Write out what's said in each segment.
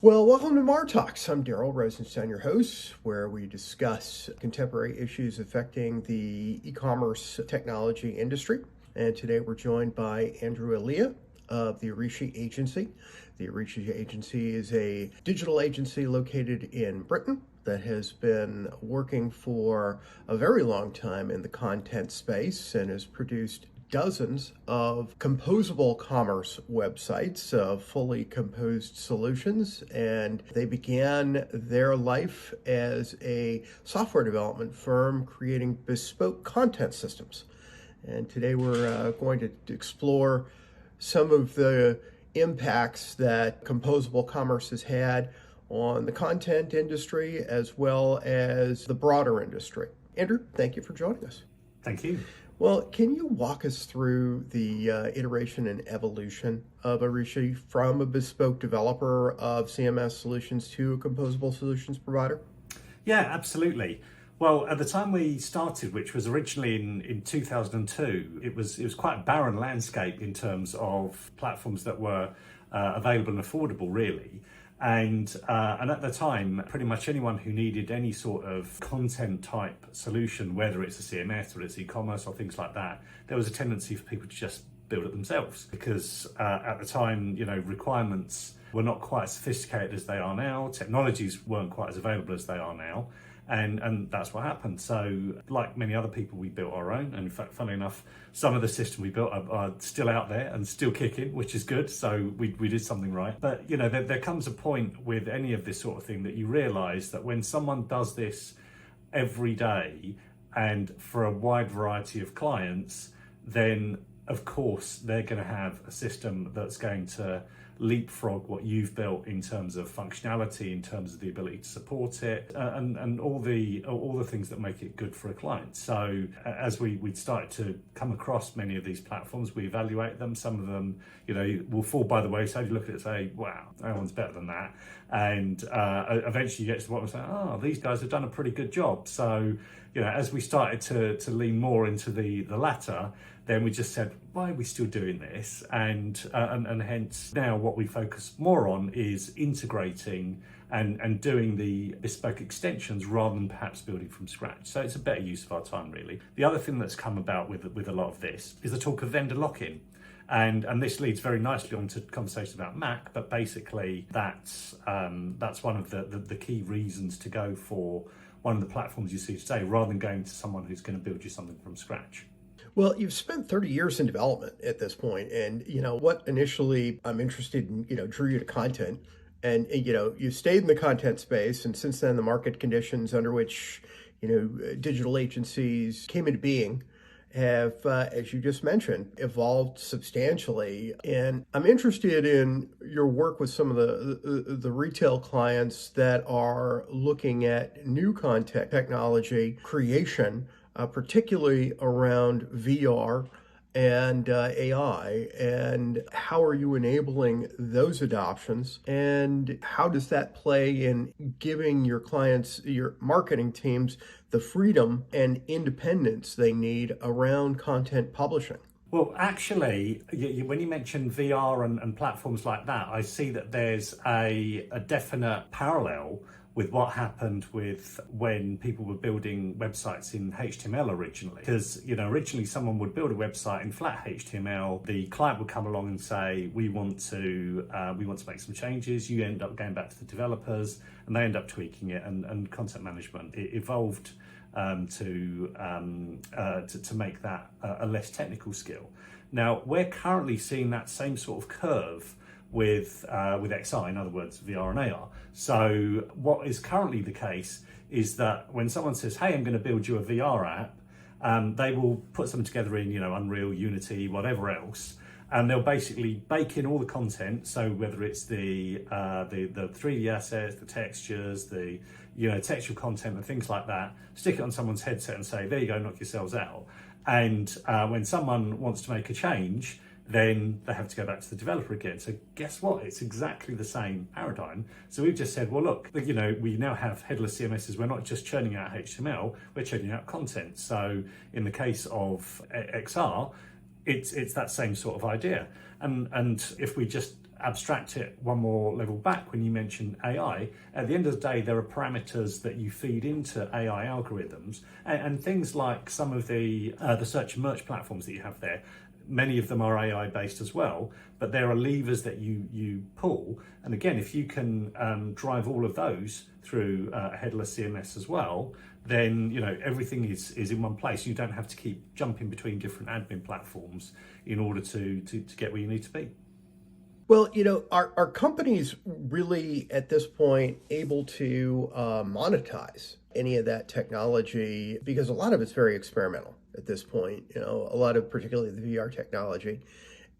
Well, welcome to Mar Talks. I'm Daryl Rosenstein, your host, where we discuss contemporary issues affecting the e-commerce technology industry. And today we're joined by Andrew Elia of the Arishi Agency. The Arishi Agency is a digital agency located in Britain that has been working for a very long time in the content space and has produced dozens of composable commerce websites, fully composed solutions, and they began their life as a software development firm creating bespoke content systems. And today we're going to explore some of the impacts that composable commerce has had on the content industry as well as the broader industry. Andrew, thank you for joining us. Thank you. Well, can you walk us through the iteration and evolution of Arishi from a bespoke developer of CMS solutions to a composable solutions provider? Yeah, absolutely. Well, at the time we started, which was originally in 2002, it was quite a barren landscape in terms of platforms that were available and affordable, really. And at the time, pretty much anyone who needed any sort of content type solution, whether it's a CMS or it's e-commerce or things like that, there was a tendency for people to just build it themselves because at the time, requirements were not quite as sophisticated as they are now. Technologies weren't quite as available as they are now. And that's what happened. So like many other people, we built our own. And in fact, funnily enough, some of the system we built are still out there and still kicking, which is good. So we did something right. But, there comes a point with any of this sort of thing that you realize that when someone does this every day and for a wide variety of clients, then of course they're going to have a system that's going to leapfrog what you've built in terms of functionality, in terms of the ability to support it, and all the things that make it good for a client. So as we started to come across many of these platforms, we evaluate them. Some of them, will fall by the wayside. You look at it and say, wow, that one's better than that. And eventually you get to the bottom and say, oh, these guys have done a pretty good job. So, as we started to lean more into the latter, then we just said, why are we still doing this? And hence now what we focus more on is integrating and doing the bespoke extensions rather than perhaps building from scratch. So it's a better use of our time, really. The other thing that's come about with a lot of this is the talk of vendor lock-in. And this leads very nicely on to conversations about Mac, but basically that's one of the key reasons to go for one of the platforms you see today rather than going to someone who's going to build you something from scratch. Well, you've spent 30 years in development at this point, and what initially I'm interested in, drew you to content, and you stayed in the content space, and since then the market conditions under which digital agencies came into being have, as you just mentioned, evolved substantially. And I'm interested in your work with some of the retail clients that are looking at new content technology creation, particularly around VR and AI, and how are you enabling those adoptions, and how does that play in giving your clients, your marketing teams, the freedom and independence they need around content publishing? Well, actually, when you mention VR and platforms like that, I see that there's a definite parallel with what happened with when people were building websites in HTML originally. Because, originally someone would build a website in flat HTML, the client would come along and say, we want to make some changes. You end up going back to the developers and they end up tweaking it, and content management, it evolved to make that a less technical skill. Now, we're currently seeing that same sort of curve with XR, in other words, VR and AR. So what is currently the case is that when someone says, hey, I'm going to build you a VR app, they will put something together in, Unreal, Unity, whatever else, and they'll basically bake in all the content. So whether it's the 3D assets, the textures, the textual content and things like that, stick it on someone's headset and say, there you go, knock yourselves out. And when someone wants to make a change, then they have to go back to the developer again. So guess what? It's exactly the same paradigm. So we've just said, well, look, we now have headless CMSs. We're not just churning out HTML, we're churning out content. So in the case of XR, it's that same sort of idea. And if we just abstract it one more level back, when you mention AI, at the end of the day, there are parameters that you feed into AI algorithms, and things like some of the search and merge platforms that you have there. Many of them are AI based as well, but there are levers that you pull. And again, if you can drive all of those through a headless CMS as well, then everything is in one place. You don't have to keep jumping between different admin platforms in order to get where you need to be. Well, are companies really at this point able to monetize any of that technology? Because a lot of it's very experimental at this point, a lot of particularly the VR technology.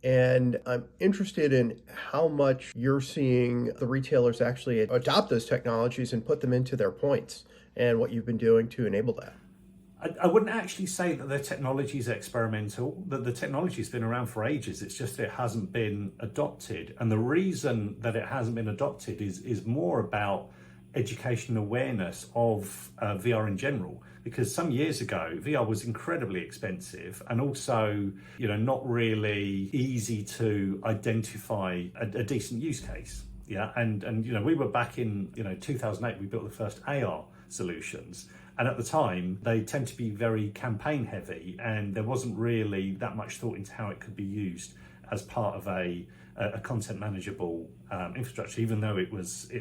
And I'm interested in how much you're seeing the retailers actually adopt those technologies and put them into their points, and what you've been doing to enable that. I wouldn't actually say that the technology is experimental. That the technology's been around for ages. It's just that it hasn't been adopted. And the reason that it hasn't been adopted is more about education awareness of VR in general. Because some years ago, VR was incredibly expensive and also, not really easy to identify a decent use case. Yeah, and we were back in 2008. We built the first AR solutions. And at the time, they tend to be very campaign heavy, and there wasn't really that much thought into how it could be used as part of a content manageable infrastructure, even though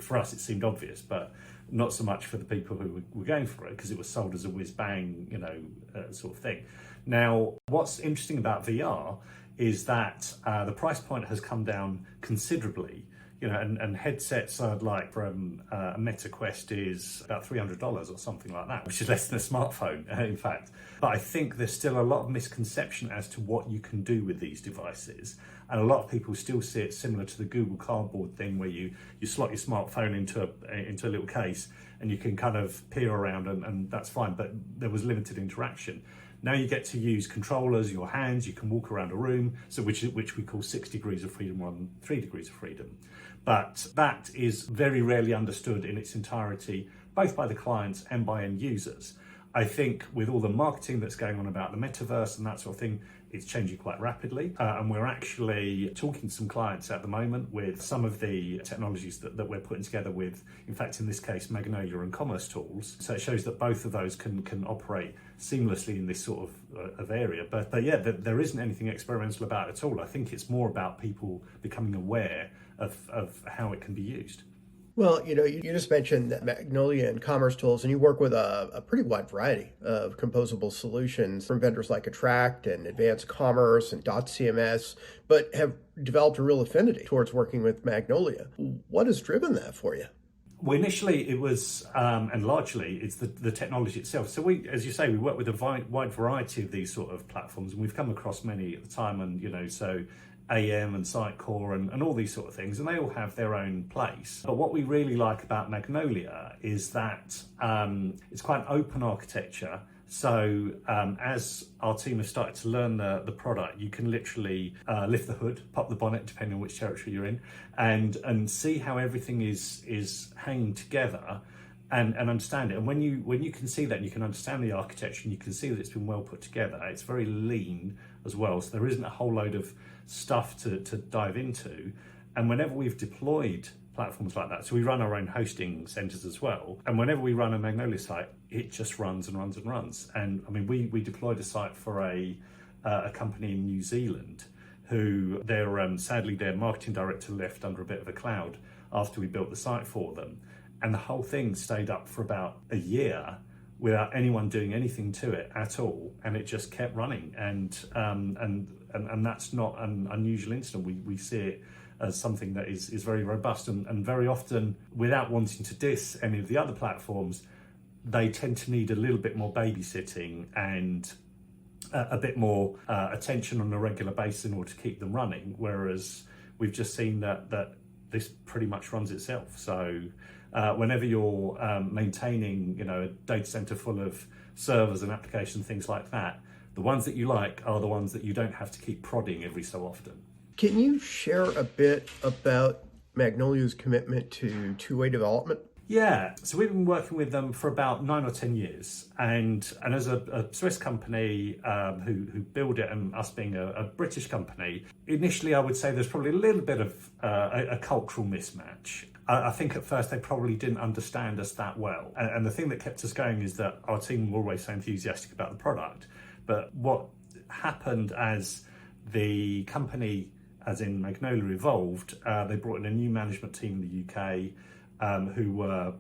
for us, it seemed obvious, but not so much for the people who were going for it, because it was sold as a whiz bang, sort of thing. Now, what's interesting about VR is that the price point has come down considerably. And headsets I'd like from a Meta Quest is about $300 or something like that, which is less than a smartphone, in fact. But I think there's still a lot of misconception as to what you can do with these devices. And a lot of people still see it similar to the Google Cardboard thing, where you slot your smartphone into a little case and you can kind of peer around, and that's fine, but there was limited interaction. Now you get to use controllers, your hands, you can walk around a room, so which we call 6 degrees of freedom rather than 3 degrees of freedom. But that is very rarely understood in its entirety, both by the clients and by end users. I think with all the marketing that's going on about the metaverse and that sort of thing, it's changing quite rapidly. And we're actually talking to some clients at the moment with some of the technologies that we're putting together with, in fact, in this case, Magnolia and Commerce Tools. So it shows that both of those can operate seamlessly in this sort of area. But yeah, there isn't anything experimental about it at all. I think it's more about people becoming aware of how it can be used. Well, you just mentioned Magnolia and Commerce Tools, and you work with a pretty wide variety of composable solutions from vendors like Attract and Advanced Commerce and .cms, but have developed a real affinity towards working with Magnolia. What has driven that for you? Well, initially it was, and largely it's the technology itself. So we, as you say, we work with a wide variety of these sort of platforms, and we've come across many at the time, and so AM and Sitecore and all these sort of things, and they all have their own place. But what we really like about Magnolia is that it's quite an open architecture. So as our team has started to learn the product, you can literally lift the hood, pop the bonnet, depending on which territory you're in, and see how everything is hanging together and understand it. And when you can see that, and you can understand the architecture, and you can see that it's been well put together, it's very lean as well. So there isn't a whole load of stuff to dive into. And whenever we've deployed platforms like that, so we run our own hosting centers as well, and whenever we run a Magnolia site, it just runs and runs and runs. And I mean, we deployed a site for a company in New Zealand who sadly their marketing director left under a bit of a cloud after we built the site for them, and the whole thing stayed up for about a year without anyone doing anything to it at all, and it just kept running. And that's not an unusual incident. We see it as something that is very robust, and very often, without wanting to diss any of the other platforms, they tend to need a little bit more babysitting and a bit more attention on a regular basis in order to keep them running. Whereas we've just seen that this pretty much runs itself. So whenever you're maintaining, a data center full of servers and applications, things like that, the ones that you like are the ones that you don't have to keep prodding every so often. Can you share a bit about Magnolia's commitment to two-way development? Yeah, so we've been working with them for about 9 or 10 years, and as a Swiss company who build it, and us being a British company, initially I would say there's probably a little bit of a cultural mismatch. I think at first they probably didn't understand us that well, and the thing that kept us going is that our team were always so enthusiastic about the product. But what happened as the company, as in Magnolia, evolved, they brought in a new management team in the UK. Who were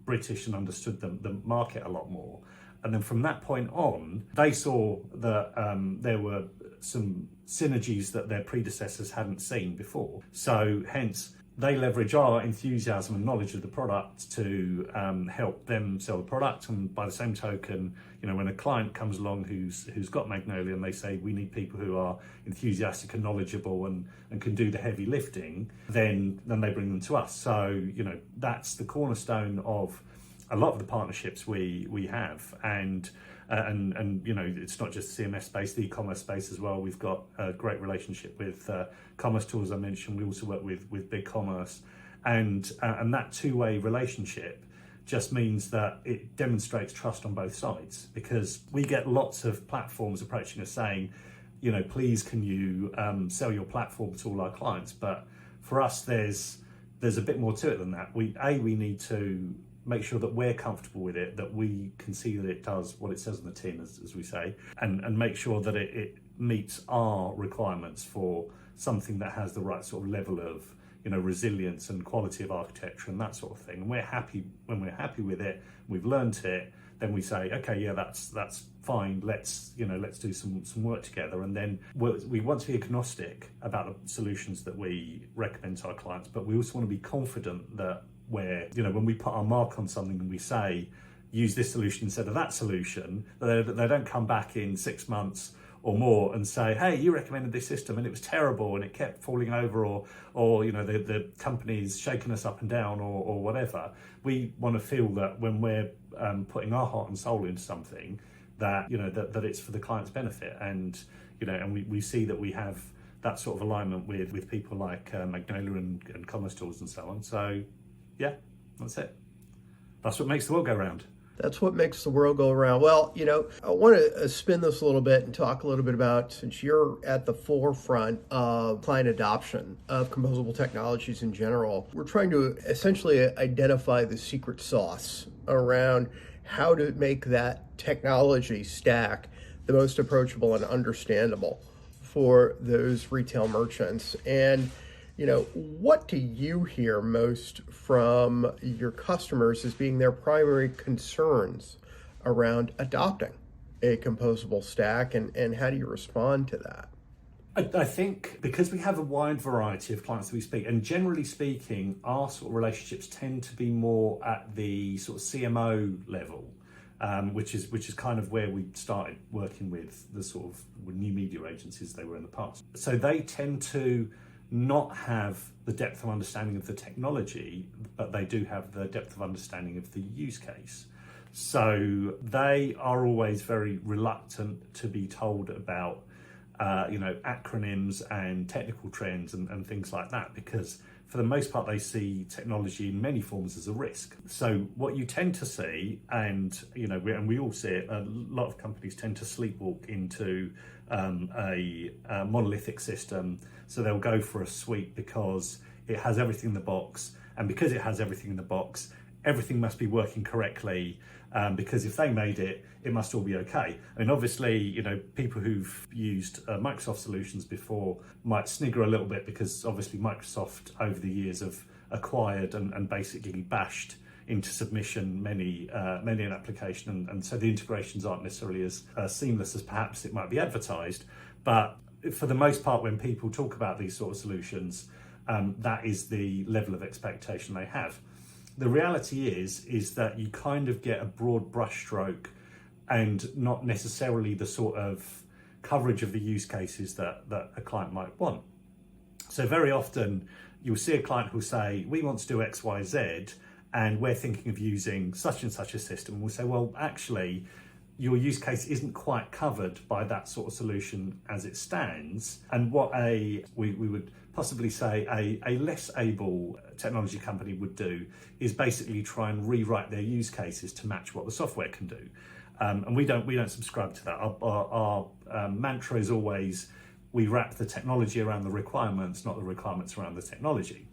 British and understood the market a lot more. And then from that point on, they saw that there were some synergies that their predecessors hadn't seen before. So hence, they leverage our enthusiasm and knowledge of the product to help them sell the product. And by the same token, when a client comes along who's got Magnolia and they say, we need people who are enthusiastic and knowledgeable and can do the heavy lifting, then they bring them to us. So, that's the cornerstone of a lot of the partnerships we have. And it's not just CMS space, the e-commerce space as well. We've got a great relationship with Commerce Tools, I mentioned. We also work with BigCommerce, and that two-way relationship just means that it demonstrates trust on both sides, because we get lots of platforms approaching us saying, please can you sell your platform to all our clients? But for us, there's a bit more to it than that. We need to make sure that we're comfortable with it, that we can see that it does what it says on the tin, as we say, and make sure that it meets our requirements for something that has the right sort of level of resilience and quality of architecture and that sort of thing. And we're happy when we're happy with it, we've learned it, then we say, okay, yeah, that's fine. Let's do some work together. And then we want to be agnostic about the solutions that we recommend to our clients, but we also want to be confident that when we put our mark on something and we say, use this solution instead of that solution, they don't come back in 6 months or more and say, hey, you recommended this system and it was terrible and it kept falling over, or the company's shaking us up and down, or whatever. We want to feel that when we're putting our heart and soul into something, that that it's for the client's benefit, and we see that we have that sort of alignment with people like Magnolia and Commerce Tools and so on. So yeah, that's it. That's what makes the world go round. That's what makes the world go around. Well, I want to spin this a little bit and talk a little bit about, since you're at the forefront of client adoption of composable technologies in general, we're trying to essentially identify the secret sauce around how to make that technology stack the most approachable and understandable for those retail merchants. And what do you hear most from your customers as being their primary concerns around adopting a composable stack, and how do you respond to that? I think because we have a wide variety of clients that we speak, and generally speaking, our sort of relationships tend to be more at the sort of CMO level, which is kind of where we started working with the sort of new media agencies they were in the past. So they tend to not have the depth of understanding of the technology, but they do have the depth of understanding of the use case. So they are always very reluctant to be told about acronyms and technical trends and things like that, because for the most part they see technology in many forms as a risk. So what you tend to see, and we all see it, a lot of companies tend to sleepwalk into a monolithic system. So they'll go for a suite because it has everything in the box, and because it has everything in the box, everything must be working correctly, because if they made it, it must all be okay. I mean, obviously, people who've used Microsoft solutions before might snigger a little bit, because obviously Microsoft over the years have acquired and basically bashed into submission many an application, and so the integrations aren't necessarily as seamless as perhaps it might be advertised. But for the most part, when people talk about these sort of solutions, that is the level of expectation they have. The reality is that you kind of get a broad brushstroke and not necessarily the sort of coverage of the use cases that a client might want. So very often you'll see a client who'll say, we want to do X, Y, Z, and we're thinking of using such and such a system. And we'll say, well, actually, your use case isn't quite covered by that sort of solution as it stands. And what we would possibly say a less able technology company would do is basically try and rewrite their use cases to match what the software can do. And we don't subscribe to that. Our mantra is always, we wrap the technology around the requirements, not the requirements around the technology.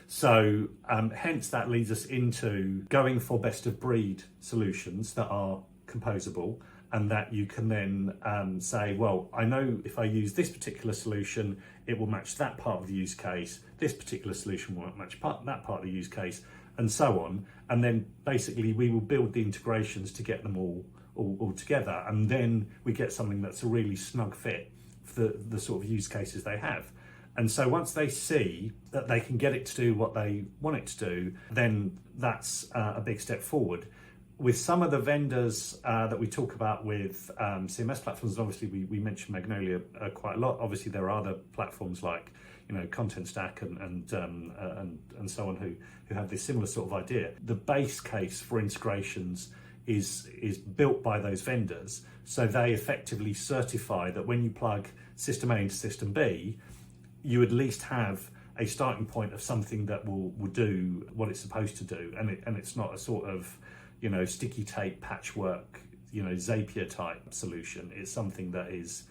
So hence that leads us into going for best of breed solutions that are composable, and that you can then say, well, I know if I use this particular solution, it will match that part of the use case. This particular solution won't match that part of the use case, and so on. And then basically we will build the integrations to get them all together. And then we get something that's a really snug fit for the sort of use cases they have. And so once they see that they can get it to do what they want it to do, then that's a big step forward. With some of the vendors that we talk about with CMS platforms, obviously we mentioned Magnolia quite a lot. Obviously there are other platforms like Content Stack and so on who have this similar sort of idea. The base case for integrations is built by those vendors, so they effectively certify that when you plug system A into system B, you at least have a starting point of something that will do what it's supposed to do, and it's not a sort of sticky tape patchwork Zapier type solution. It's something that is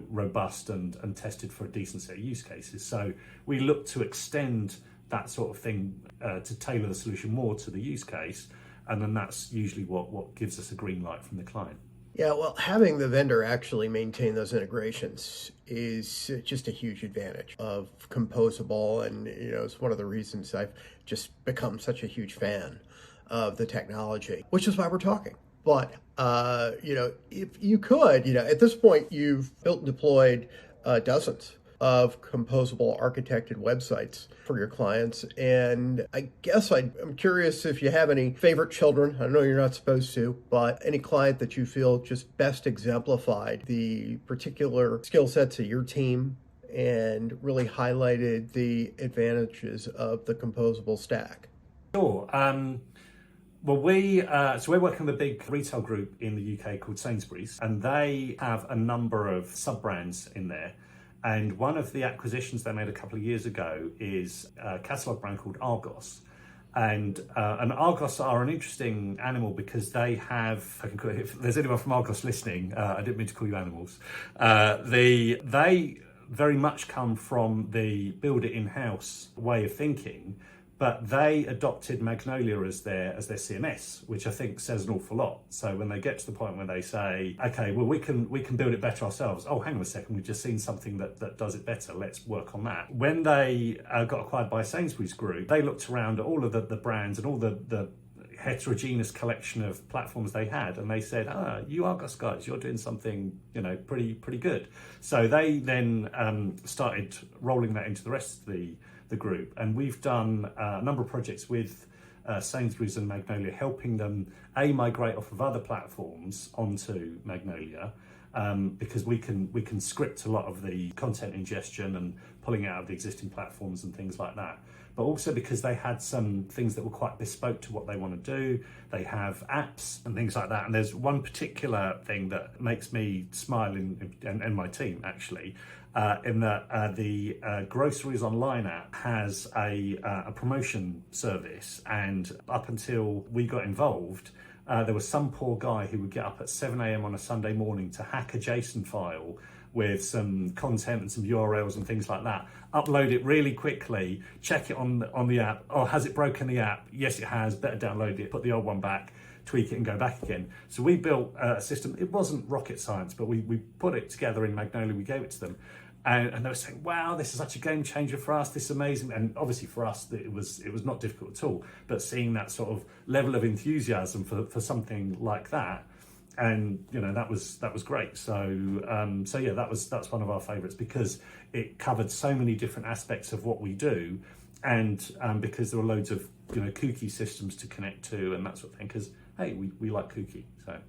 robust and tested for a decent set of use cases. So we look to extend that sort of thing to tailor the solution more to the use case, and then that's usually what gives us a green light from the client. Yeah, well, having the vendor actually maintain those integrations is just a huge advantage of Composable, and it's one of the reasons I've just become such a huge fan of the technology, which is why we're talking. But if you could, at this point you've built and deployed dozens of composable architected websites for your clients, and I guess I'm curious if you have any favorite children. I know you're not supposed to, but any client that you feel just best exemplified the particular skill sets of your team and really highlighted the advantages of the composable stack. Sure. Well, we're working with a big retail group in the UK called Sainsbury's, and they have a number of sub-brands in there. And one of the acquisitions they made a couple of years ago is a catalogue brand called Argos. And Argos are an interesting animal because they have, if there's anyone from Argos listening, I didn't mean to call you animals. They very much come from the build it in-house way of thinking, but they adopted Magnolia as their CMS, which I think says an awful lot. So when they get to the point where they say, okay, well, we can build it better ourselves. Oh, hang on a second, we've just seen something that does it better. Let's work on that. When they got acquired by Sainsbury's Group, they looked around at all of the brands and all the heterogeneous collection of platforms they had, and they said, you Argos guys, you're doing something pretty good. So they then started rolling that into the rest of the group, and we've done a number of projects with Sainsbury's and Magnolia, helping them migrate off of other platforms onto Magnolia, because we can script a lot of the content ingestion and pulling it out of the existing platforms and things like that. But also because they had some things that were quite bespoke to what they want to do. They have apps and things like that. And there's one particular thing that makes me smile and my team actually, in that the Groceries Online app has a promotion service. And up until we got involved, there was some poor guy who would get up at 7 a.m. on a Sunday morning to hack a JSON file with some content and some URLs and things like that, upload it really quickly, check it on the app. Oh, has it broken the app? Yes, it has. Better download it, put the old one back, tweak it and go back again. So we built a system. It wasn't rocket science, but we put it together in Magnolia. We gave it to them. And they were saying, wow, this is such a game changer for us. This is amazing. And obviously for us, it was not difficult at all. But seeing that sort of level of enthusiasm for something like that, and that was great. So yeah, that's one of our favourites because it covered so many different aspects of what we do, and because there were loads of kooky systems to connect to and that sort of thing. Because hey, we like kooky, so.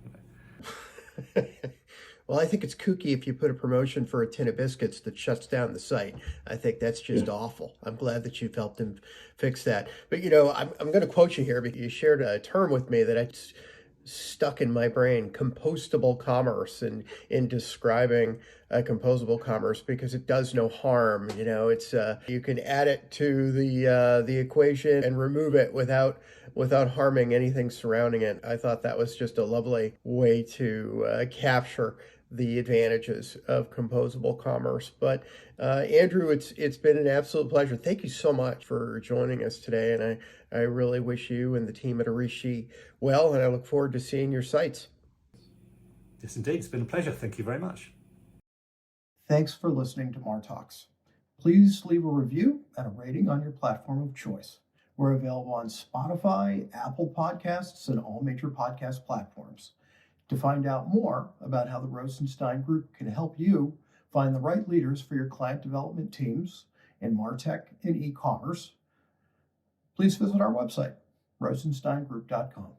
Well, I think it's kooky if you put a promotion for a tin of biscuits that shuts down the site. I think that's just awful. I'm glad that you've helped them fix that. But I'm going to quote you here because you shared a term with me that stuck in my brain, compostable commerce, and in describing composable commerce, because it does no harm. It's you can add it to the equation and remove it without harming anything surrounding it. I thought that was just a lovely way to capture the advantages of composable commerce. But Andrew, it's been an absolute pleasure. Thank you so much for joining us today, and I really wish you and the team at Arishi well, and I look forward to seeing your sites. Yes, indeed. It's been a pleasure. Thank you very much. Thanks for listening to MarTalks. Please leave a review and a rating on your platform of choice. We're available on Spotify, Apple Podcasts, and all major podcast platforms. To find out more about how the Rosenstein Group can help you find the right leaders for your client development teams in MarTech and e-commerce, please visit our website, rosensteingroup.com.